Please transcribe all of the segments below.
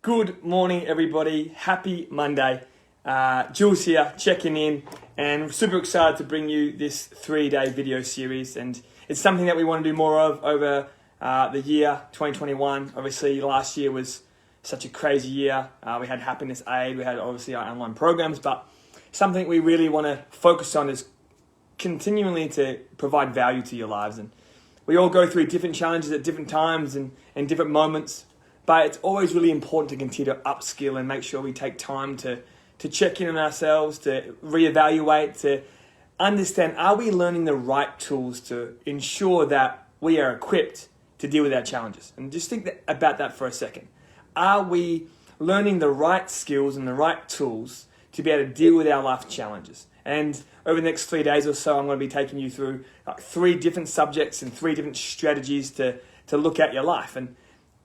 Good morning, everybody. Happy Monday. Jules here, checking in, and super excited to bring you this 3-day video series. And it's something that we want to do more of over the year 2021. Obviously, last year was such a crazy year. We had Happiness Aid, we had obviously our online programs, but something we really want to focus on is continually to provide value to your lives. And we all go through different challenges at different times and different moments. But it's always really important to continue to upskill and make sure we take time to check in on ourselves, to reevaluate, to understand, are we learning the right tools to ensure that we are equipped to deal with our challenges? And just think about that for a second. Are we learning the right skills and the right tools to be able to deal with our life challenges? And over the next 3 days or so, I'm going to be taking you through 3 different subjects and 3 different strategies to look at your life. And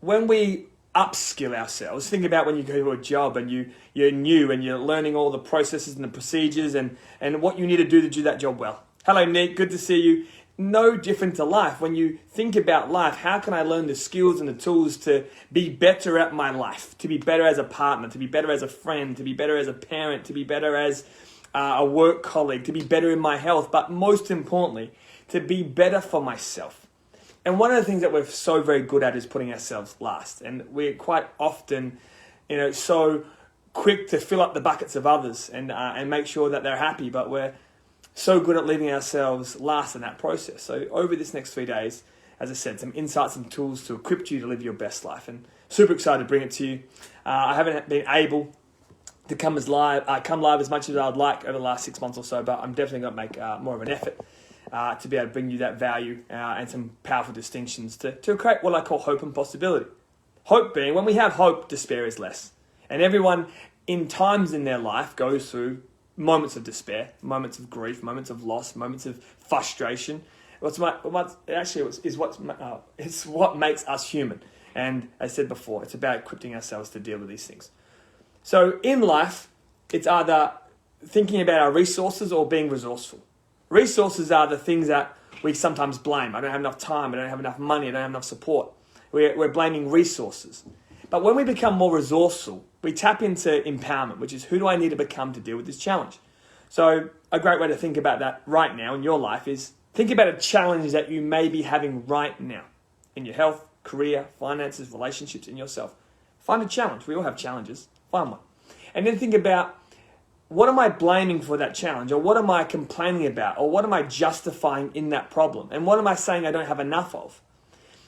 when we upskill ourselves, think about when you go to a job and you're new and you're learning all the processes and the procedures and what you need to do that job well. Hello, Nick. Good to see you. No different to life. When you think about life, how can I learn the skills and the tools to be better at my life, to be better as a partner, to be better as a friend, to be better as a parent, to be better as a work colleague, to be better in my health, but most importantly, to be better for myself. And one of the things that we're so very good at is putting ourselves last. And we're quite often, so quick to fill up the buckets of others and make sure that they're happy. But we're so good at leaving ourselves last in that process. So over this next 3 days, as I said, some insights and tools to equip you to live your best life. And super excited to bring it to you. I haven't been able to come live as much as I'd like over the last 6 months or so, but I'm definitely going to make more of an effort to be able to bring you that value and some powerful distinctions to create what I call hope and possibility. Hope being, when we have hope, despair is less. And everyone in times in their life goes through moments of despair, moments of grief, moments of loss, moments of frustration. It's what makes us human. And as I said before, it's about equipping ourselves to deal with these things. So in life, it's either thinking about our resources or being resourceful. Resources are the things that we sometimes blame. I don't have enough time, I don't have enough money, I don't have enough support. We're blaming resources. But when we become more resourceful, we tap into empowerment, which is who do I need to become to deal with this challenge? So a great way to think about that right now in your life is think about a challenge that you may be having right now in your health, career, finances, relationships, in yourself. Find a challenge. We all have challenges. Find one. And then think about, what am I blaming for that challenge? Or what am I complaining about? Or what am I justifying in that problem? And what am I saying I don't have enough of?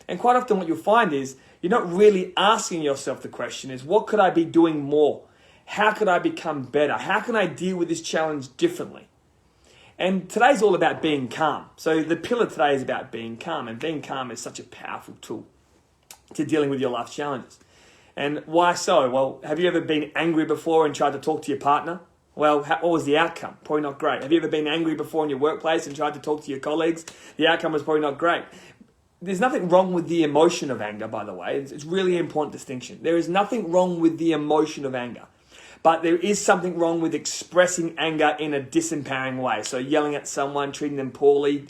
And quite often what you'll find is you're not really asking yourself the question is, what could I be doing more? How could I become better? How can I deal with this challenge differently? And today's all about being calm. So the pillar today is about being calm. And being calm is such a powerful tool to dealing with your life challenges. And why so? Well, have you ever been angry before and tried to talk to your partner? Well, what was the outcome? Probably not great. Have you ever been angry before in your workplace and tried to talk to your colleagues? The outcome was probably not great. There's nothing wrong with the emotion of anger, by the way. It's really important distinction. There is nothing wrong with the emotion of anger. But there is something wrong with expressing anger in a disempowering way. So yelling at someone, treating them poorly,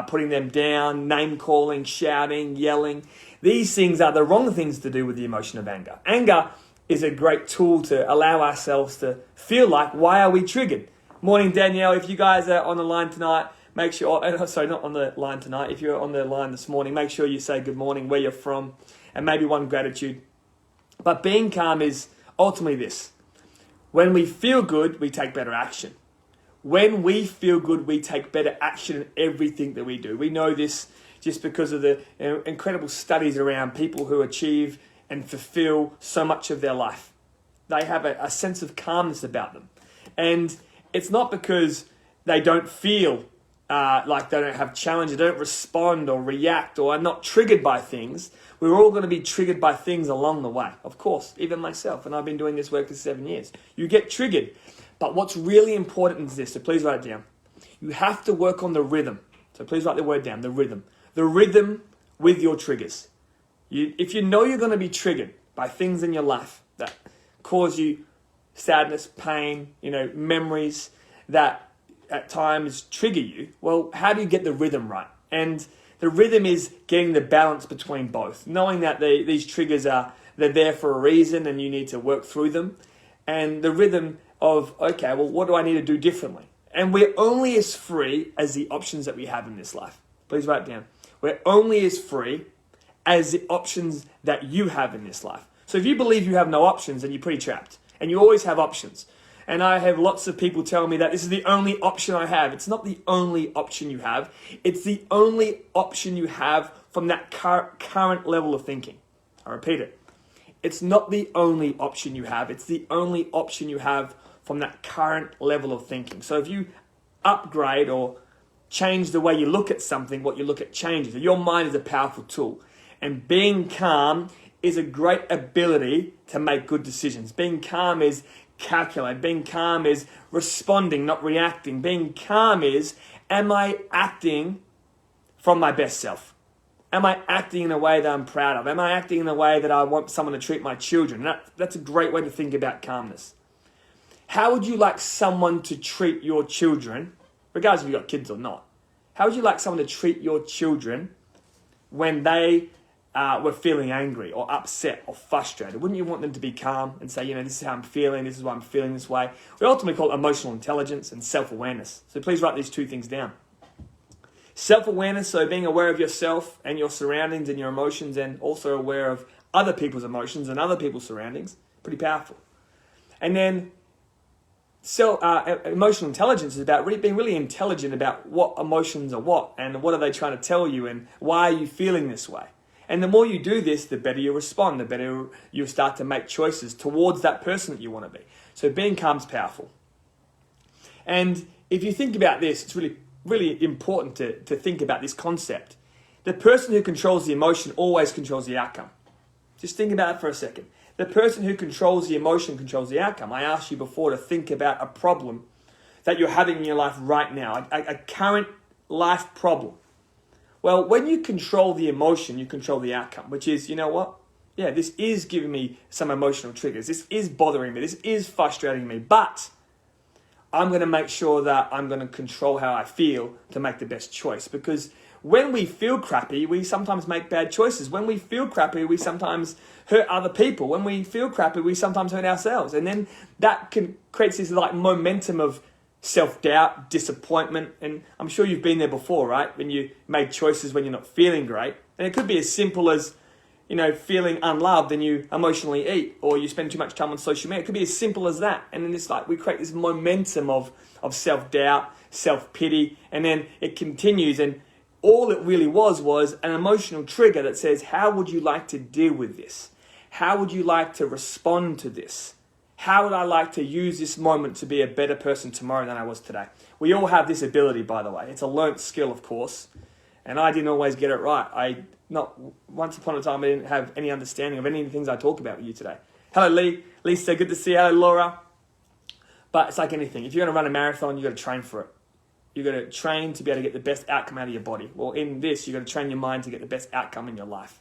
putting them down, name-calling, shouting, yelling. These things are the wrong things to do with the emotion of anger. Anger is a great tool to allow ourselves to feel like, why are we triggered? Morning, Danielle. If you guys are on the line tonight, make sure, not on the line tonight. If you're on the line this morning, make sure you say good morning, where you're from, and maybe one gratitude. But being calm is ultimately this. When we feel good, we take better action. When we feel good, we take better action in everything that we do. We know this just because of the incredible studies around people who achieve and fulfill so much of their life. They have a sense of calmness about them. And it's not because they don't feel like they don't have challenge, they don't respond or react or are not triggered by things. We're all going to be triggered by things along the way. Of course, even myself, and I've been doing this work for 7 years. You get triggered. But what's really important is this, so please write it down. You have to work on the rhythm. So please write the word down, the rhythm. The rhythm with your triggers. If you know you're going to be triggered by things in your life that cause you sadness, pain, memories that at times trigger you, well, how do you get the rhythm right? And the rhythm is getting the balance between both, knowing that these triggers are they're there for a reason and you need to work through them. And the rhythm of, okay, well, what do I need to do differently? And we're only as free as the options that we have in this life. Please write it down. We're only as free as the options that you have in this life. So if you believe you have no options, then you're pretty trapped. And you always have options. And I have lots of people tell me that this is the only option I have. It's not the only option you have. It's the only option you have from that current level of thinking. I repeat it. It's not the only option you have. It's the only option you have from that current level of thinking. So if you upgrade or change the way you look at something, what you look at changes. Your mind is a powerful tool. And being calm is a great ability to make good decisions. Being calm is calculate. Being calm is responding, not reacting. Being calm is, am I acting from my best self? Am I acting in a way that I'm proud of? Am I acting in a way that I want someone to treat my children? That's a great way to think about calmness. How would you like someone to treat your children, regardless if you've got kids or not? How would you like someone to treat your children when they were feeling angry or upset or frustrated? Wouldn't you want them to be calm and say, this is how I'm feeling, this is why I'm feeling this way? We ultimately call it emotional intelligence and self-awareness. So please write these two things down. Self-awareness, so being aware of yourself and your surroundings and your emotions, and also aware of other people's emotions and other people's surroundings. Pretty powerful. And then emotional intelligence is about being really intelligent about what emotions are what and what are they trying to tell you and why are you feeling this way. And the more you do this, the better you respond, the better you start to make choices towards that person that you want to be. So being calm is powerful. And if you think about this, it's really, really important to think about this concept. The person who controls the emotion always controls the outcome. Just think about it for a second. The person who controls the emotion controls the outcome. I asked you before to think about a problem that you're having in your life right now, a current life problem. Well, when you control the emotion, you control the outcome, which is, you know what? Yeah, this is giving me some emotional triggers. This is bothering me. This is frustrating me. But I'm going to make sure that I'm going to control how I feel to make the best choice. Because when we feel crappy, we sometimes make bad choices. When we feel crappy, we sometimes hurt other people. When we feel crappy, we sometimes hurt ourselves. And then that creates this momentum of self-doubt, disappointment. And I'm sure you've been there before, right? When you made choices when you're not feeling great. And it could be as simple as, feeling unloved and you emotionally eat, or you spend too much time on social media. It could be as simple as that. And then it's we create this momentum of self-doubt, self-pity, and then it continues. And all it really was an emotional trigger that says, how would you like to deal with this? How would you like to respond to this? How would I like to use this moment to be a better person tomorrow than I was today? We all have this ability, by the way. It's a learnt skill, of course. And I didn't always get it right. Once upon a time, I didn't have any understanding of any of the things I talk about with you today. Hello, Lee. Lisa, good to see you. Hello, Laura. But it's like anything. If you're going to run a marathon, you've got to train for it. You've got to train to be able to get the best outcome out of your body. Well, in this, you've got to train your mind to get the best outcome in your life.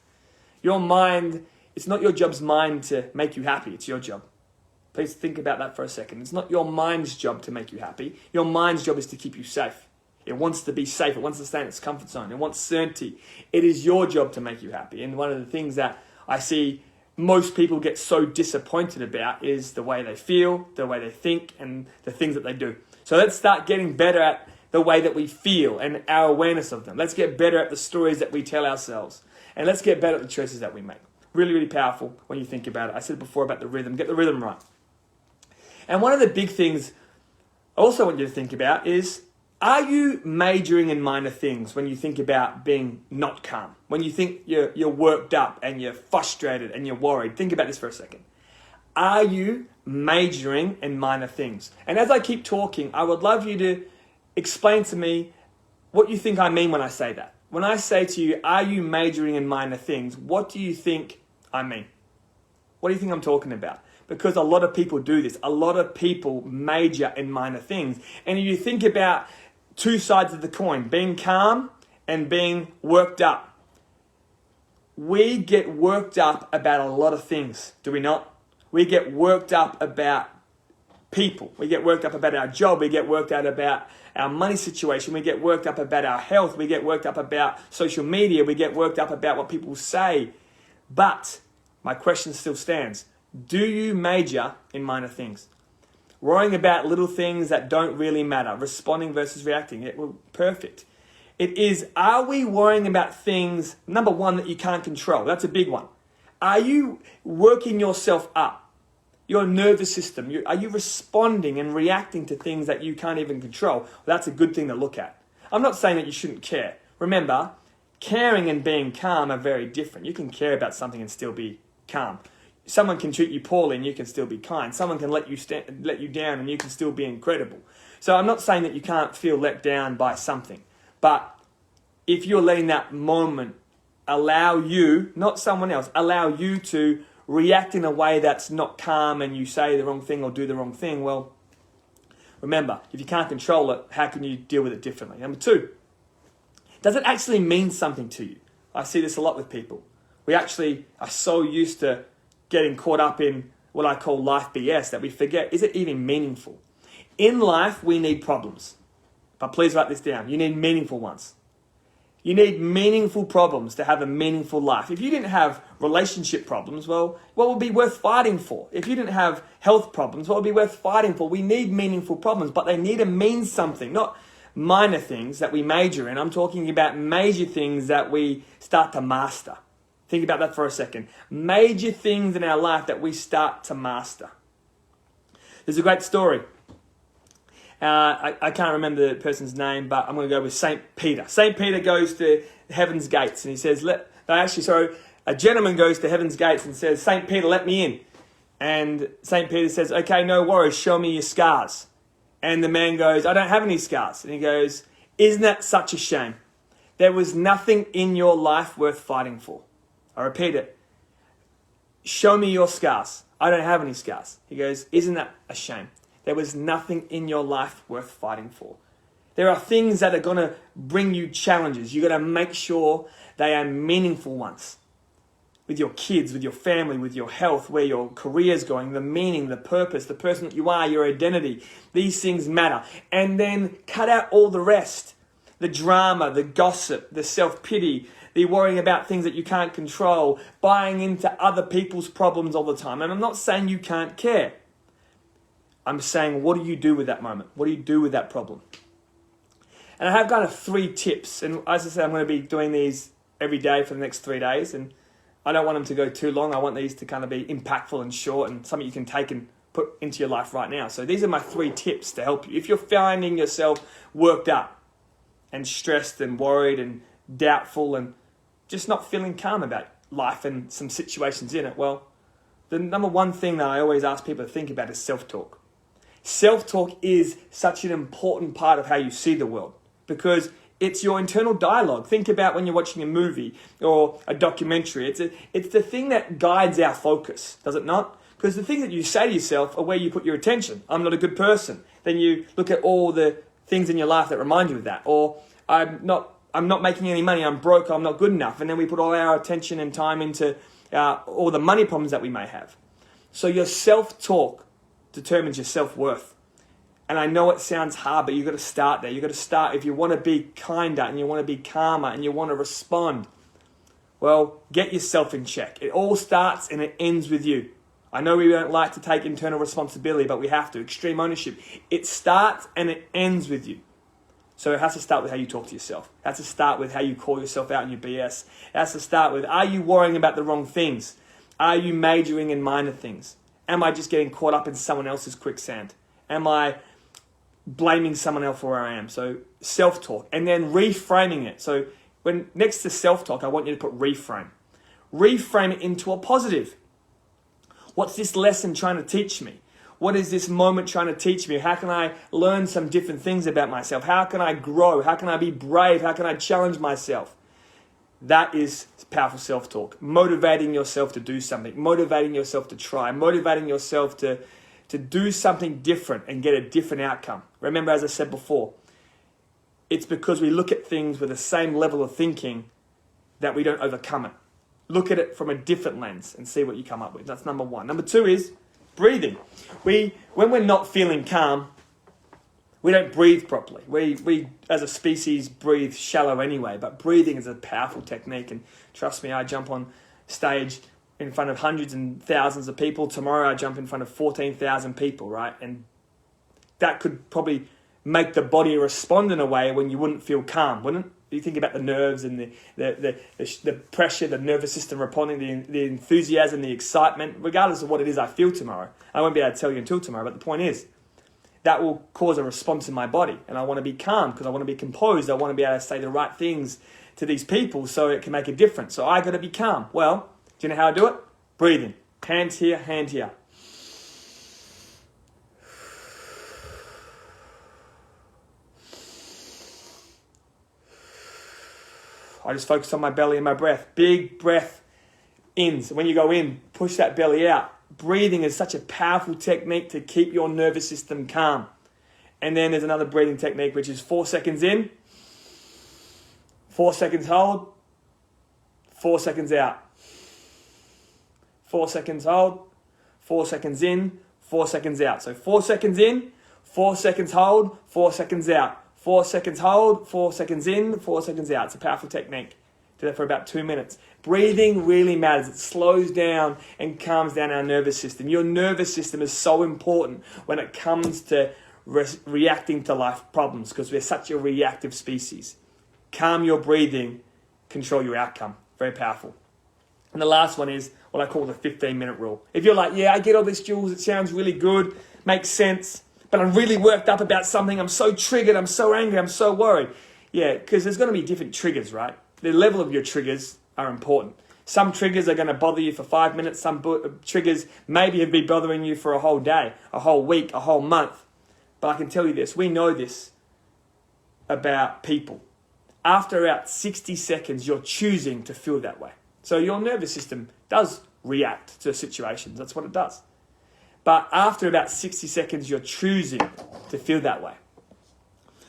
Your mind, it's not your job's mind to make you happy. It's your job. Please think about that for a second. It's not your mind's job to make you happy. Your mind's job is to keep you safe. It wants to be safe. It wants to stay in its comfort zone. It wants certainty. It is your job to make you happy. And one of the things that I see most people get so disappointed about is the way they feel, the way they think, and the things that they do. So let's start getting better at the way that we feel and our awareness of them. Let's get better at the stories that we tell ourselves. And let's get better at the choices that we make. Really, really powerful when you think about it. I said before about the rhythm. Get the rhythm right. And one of the big things I also want you to think about is, are you majoring in minor things when you think about being not calm? When you think you're worked up and you're frustrated and you're worried? Think about this for a second. Are you majoring in minor things? And as I keep talking, I would love you to explain to me what you think I mean when I say that. When I say to you, are you majoring in minor things? What do you think I mean? What do you think I'm talking about? Because a lot of people do this. A lot of people major in minor things. And if you think about two sides of the coin, being calm and being worked up. We get worked up about a lot of things, do we not? We get worked up about people. We get worked up about our job. We get worked out about our money situation. We get worked up about our health. We get worked up about social media. We get worked up about what people say. But My question still stands. Do you major in minor things? Worrying about little things that don't really matter, responding versus reacting. Perfect. It is, are we worrying about things, number one, that you can't control? That's a big one. Are you working yourself up? Your nervous system, are you responding and reacting to things that you can't even control? Well, that's a good thing to look at. I'm not saying that you shouldn't care. Remember, caring and being calm are very different. You can care about something and still be calm. Someone can treat you poorly and you can still be kind. Someone can let you down and you can still be incredible. So I'm not saying that you can't feel let down by something. But if you're letting that moment allow you, not someone else, allow you to react in a way that's not calm and you say the wrong thing or do the wrong thing, well, remember, if you can't control it, how can you deal with it differently? Number two, does it actually mean something to you? I see this a lot with people. We actually are so used to getting caught up in what I call life BS that we forget, is it even meaningful? In life, we need problems. But please write this down. You need meaningful ones. You need meaningful problems to have a meaningful life. If you didn't have relationship problems, well, what would be worth fighting for? If you didn't have health problems, what would be worth fighting for? We need meaningful problems, but they need to mean something, not minor things that we major in. I'm talking about major things that we start to master. Think about that for a second. Major things in our life that we start to master. There's a great story. I can't remember the person's name, but I'm going to go with St. Peter. St. Peter goes to heaven's gates and he says, a gentleman goes to heaven's gates and says, St. Peter, let me in. And St. Peter says, okay, no worries, show me your scars. And the man goes, I don't have any scars. And he goes, isn't that such a shame? There was nothing in your life worth fighting for. I repeat it. Show me your scars. I don't have any scars. He goes, isn't that a shame? There was nothing in your life worth fighting for. There are things that are going to bring you challenges. You've got to make sure they are meaningful ones. With your kids, with your family, with your health, where your career is going, the meaning, the purpose, the person that you are, your identity. These things matter. And then cut out all the rest. The drama, the gossip, the self-pity, the worrying about things that you can't control, buying into other people's problems all the time. And I'm not saying you can't care. I'm saying, what do you do with that moment? What do you do with that problem? And I have kind of 3 tips. And as I said, I'm going to be doing these every day for the next 3 days. And I don't want them to go too long. I want these to kind of be impactful and short and something you can take and put into your life right now. So these are my 3 tips to help you. If you're finding yourself worked up and stressed and worried and doubtful and just not feeling calm about life and some situations in it, well, the number one thing that I always ask people to think about is self-talk. Self-talk is such an important part of how you see the world because it's your internal dialogue. Think about when you're watching a movie or a documentary. It's the thing that guides our focus, does it not? Because the things that you say to yourself are where you put your attention. I'm not a good person. Then you look at all the things in your life that remind you of that. Or I'm not making any money. I'm broke. I'm not good enough. And then we put all our attention and time into all the money problems that we may have. So your self-talk determines your self-worth. And I know it sounds hard, but you've got to start there. You've got to start if you want to be kinder and you want to be calmer and you want to respond. Well, get yourself in check. It all starts and it ends with you. I know we don't like to take internal responsibility, but we have to. Extreme ownership. It starts and it ends with you. So it has to start with how you talk to yourself. It has to start with how you call yourself out in your BS. It has to start with, are you worrying about the wrong things? Are you majoring in minor things? Am I just getting caught up in someone else's quicksand? Am I blaming someone else for where I am? So self-talk and then reframing it. So when next to self-talk, I want you to put reframe. Reframe it into a positive. What's this lesson trying to teach me? What is this moment trying to teach me? How can I learn some different things about myself? How can I grow? How can I be brave? How can I challenge myself? That is powerful self-talk. Motivating yourself to do something. Motivating yourself to try. Motivating yourself to do something different and get a different outcome. Remember, as I said before, it's because we look at things with the same level of thinking that we don't overcome it. Look at it from a different lens and see what you come up with. That's number 1. Number 2 is breathing. When we're not feeling calm, we don't breathe properly. We as a species breathe shallow anyway, but breathing is a powerful technique. And trust me, I jump on stage in front of hundreds and thousands of people. Tomorrow I jump in front of 14,000 people, right? And that could probably make the body respond in a way when you wouldn't feel calm, wouldn't it? You think about the nerves and the pressure, the nervous system responding, the enthusiasm, the excitement, regardless of what it is I feel tomorrow. I won't be able to tell you until tomorrow, but the point is, that will cause a response in my body. And I want to be calm because I want to be composed. I want to be able to say the right things to these people so it can make a difference. So I got to be calm. Well, do you know how I do it? Breathing. Hands here, hand here. I just focus on my belly and my breath. Big breath in. So when you go in, push that belly out. Breathing is such a powerful technique to keep your nervous system calm. And then there's another breathing technique, which is 4 seconds in, 4 seconds hold, 4 seconds out. 4 seconds hold, 4 seconds in, 4 seconds out. So 4 seconds in, 4 seconds hold, 4 seconds out. 4 seconds hold, 4 seconds in, 4 seconds out. It's a powerful technique. Do that for about 2 minutes. Breathing really matters. It slows down and calms down our nervous system. Your nervous system is so important when it comes to reacting to life problems because we're such a reactive species. Calm your breathing, control your outcome. Very powerful. And the last one is what I call the 15-minute rule. If you're like, yeah, I get all this, Jules, it sounds really good, makes sense, but I'm really worked up about something, I'm so triggered, I'm so angry, I'm so worried. Yeah, because there's going to be different triggers, right? The level of your triggers are important. Some triggers are going to bother you for 5 minutes. Some triggers maybe have been bothering you for a whole day, a whole week, a whole month. But I can tell you this, we know this about people. After about 60 seconds, you're choosing to feel that way. So your nervous system does react to situations. That's what it does. But after about 60 seconds, you're choosing to feel that way.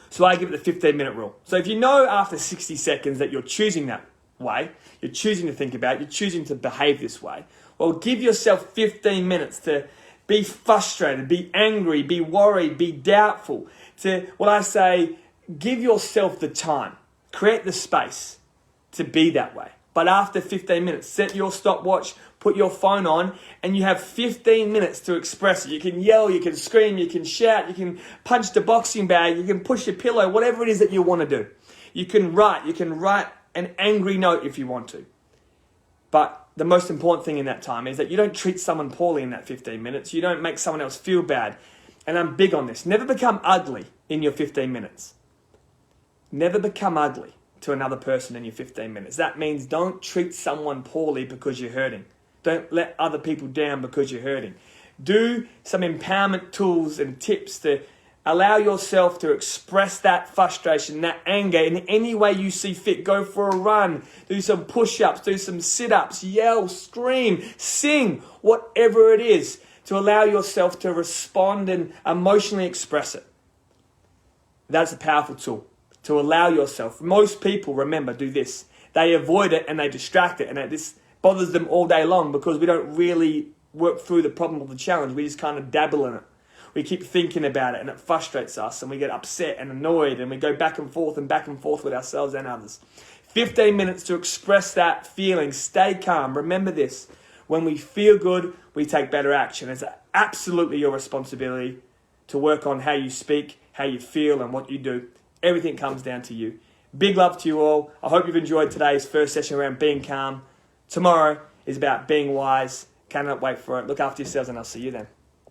So I give it the 15-minute rule. So if you know after 60 seconds that you're choosing that way, you're choosing to think about it, you're choosing to behave this way, well, give yourself 15 minutes to be frustrated, be angry, be worried, be doubtful. To what I say, give yourself the time, create the space to be that way. But after 15 minutes, set your stopwatch, put your phone on, and you have 15 minutes to express it. You can yell, you can scream, you can shout, you can punch the boxing bag, you can push your pillow, whatever it is that you want to do. You can write an angry note if you want to. But the most important thing in that time is that you don't treat someone poorly in that 15 minutes. You don't make someone else feel bad. And I'm big on this. Never become ugly in your 15 minutes. Never become ugly to another person in your 15 minutes. That means don't treat someone poorly because you're hurting. Don't let other people down because you're hurting. Do some empowerment tools and tips to allow yourself to express that frustration, that anger in any way you see fit. Go for a run, do some push-ups, do some sit-ups, yell, scream, sing, whatever it is to allow yourself to respond and emotionally express it. That's a powerful tool. To allow yourself. Most people, remember, do this. They avoid it and they distract it, and this bothers them all day long because we don't really work through the problem or the challenge. We just kind of dabble in it. We keep thinking about it and it frustrates us and we get upset and annoyed and we go back and forth with ourselves and others. 15 minutes to express that feeling. Stay calm. Remember this. When we feel good, we take better action. It's absolutely your responsibility to work on how you speak, how you feel, and what you do. Everything comes down to you. Big love to you all. I hope you've enjoyed today's first session around being calm. Tomorrow is about being wise. Cannot wait for it. Look after yourselves and I'll see you then.